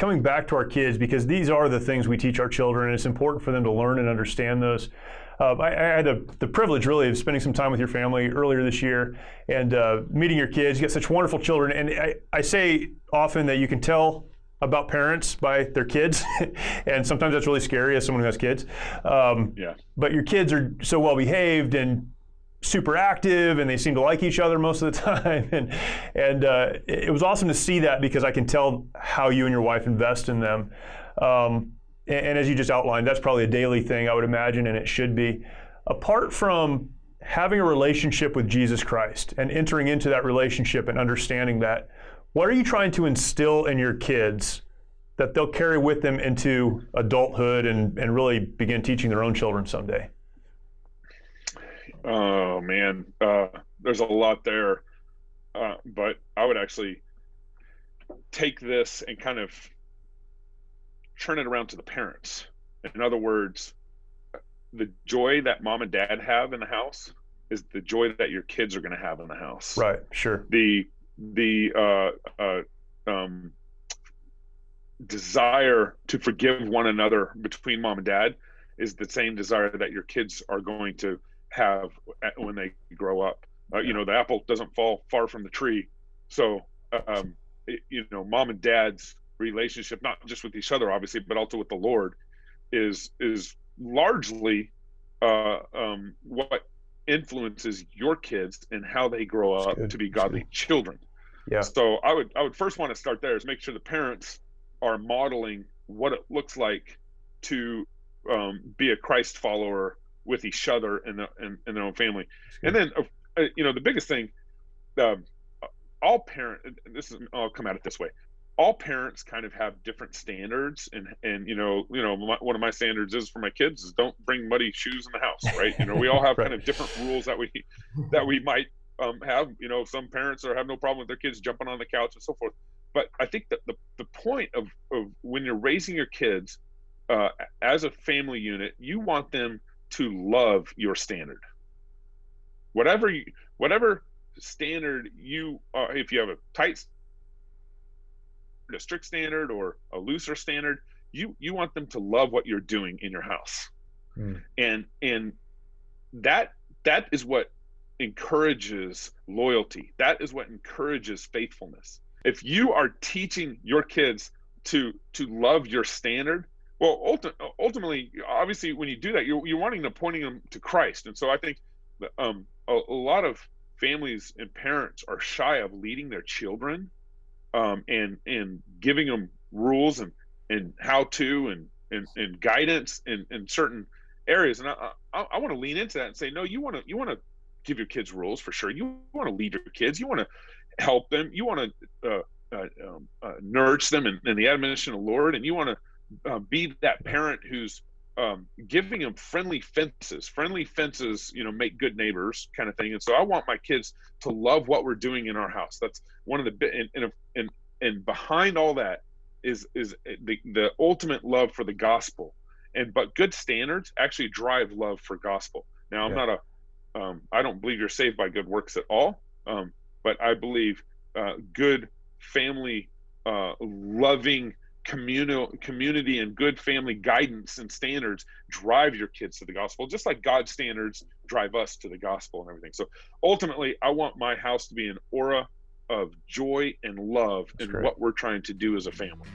coming back to our kids, because these are the things we teach our children, and it's important for them to learn and understand those. I had the privilege, really, of spending some time with your family earlier this year and meeting your kids. You got such wonderful children, and I say often that you can tell about parents by their kids, and sometimes that's really scary as someone who has kids. But your kids are so well behaved and super active, and they seem to like each other most of the time. And it was awesome to see that, because I can tell how you and your wife invest in them. And as you just outlined, that's probably a daily thing, I would imagine, and it should be. Apart from having a relationship with Jesus Christ and entering into that relationship and understanding that, what are you trying to instill in your kids that they'll carry with them into adulthood and really begin teaching their own children someday? Oh, man. There's a lot there. But I would actually take this and kind of turn it around to the parents. In other words, the joy that mom and dad have in the house is the joy that your kids are going to have in the house. Right, sure. The desire to forgive one another between mom and dad is the same desire that your kids are going to have when they grow up. The apple doesn't fall far from the tree. So, mom and dad's relationship, not just with each other, obviously, but also with the Lord, is largely what influences your kids and how they grow up to be godly children. Yeah. So I would first want to start there, is make sure the parents are modeling what it looks like to be a Christ follower with each other and their own family. And then, the biggest thing, I'll come at it this way. All parents kind of have different standards, and one of my standards is for my kids is don't bring muddy shoes in the house, right? We all have Right. kind of different rules that we might have. Some parents have no problem with their kids jumping on the couch and so forth. But I think that the point of when you're raising your kids as a family unit, you want them to love your standard. Whatever standard if you have a strict standard or a looser standard, you want them to love what you're doing in your house. And that is what encourages loyalty. That is what encourages faithfulness. If you are teaching your kids to love your standard, well, ultimately, obviously, when you do that, you're wanting to pointing them to Christ. And so I think that, a lot of families and parents are shy of leading their children and giving them rules and how to and guidance in certain areas. And I want to lean into that and say, no, you want to give your kids rules for sure. You want to lead your kids. You want to help them. You want to nourish them in the admonition of the Lord, and you want to be that parent who's giving them friendly fences, make good neighbors kind of thing. And so I want my kids to love what we're doing in our house. That's one of the and behind all that is the ultimate love for the gospel. But good standards actually drive love for gospel. Now, I'm not I don't believe you're saved by good works at all. But I believe good family, loving community and good family guidance and standards drive your kids to the gospel, just like God's standards drive us to the gospel and everything. So ultimately, I want my house to be an aura of joy and love in what we're trying to do as a family.